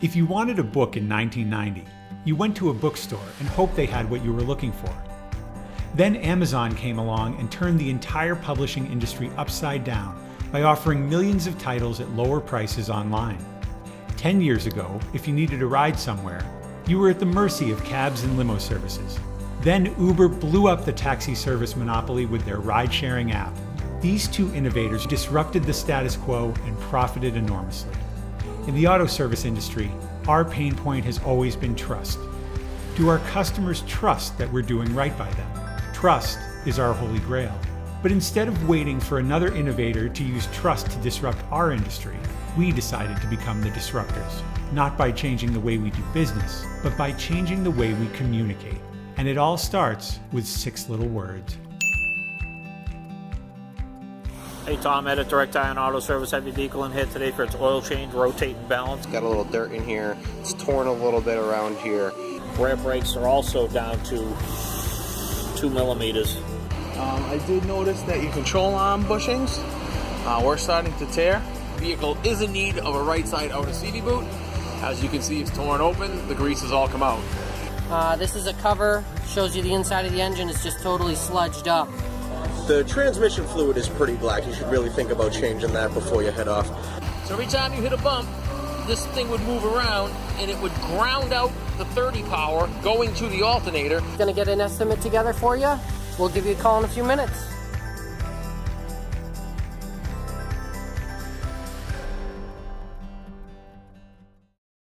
If you wanted a book in 1990, you went to a bookstore and hoped they had what you were looking for. Then Amazon came along and turned the entire publishing industry upside down by offering millions of titles at lower prices online. 10 years ago, if you needed a ride somewhere, you were at the mercy of cabs and limo services. Then Uber blew up the taxi service monopoly with their ride-sharing app. These two innovators disrupted the status quo and profited enormously. In the auto service industry, our pain point has always been trust. Do our customers trust that we're doing right by them? Trust is our holy grail. But instead of waiting for another innovator to use trust to disrupt our industry, we decided to become the disruptors, not by changing the way we do business, but by changing the way we communicate. And it all starts with 6 little words. Hey Tom, Ed at Direct Iron Auto Service. Heavy vehicle in here today for its oil change, rotate and balance. Got a little dirt in here. It's torn a little bit around here. Rear brakes are also down to 2 millimeters. I did notice that your control arm bushings were starting to tear. The vehicle is in need of a right side outer CD boot. As you can see, it's torn open. The grease has all come out. This is a cover, shows you the inside of the engine is just totally sludged up. The transmission fluid is pretty black. You should really think about changing that before you head off. So every time you hit a bump, this thing would move around and it would ground out the 30 power going to the alternator. Gonna get an estimate together for you. We'll give you a call in a few minutes.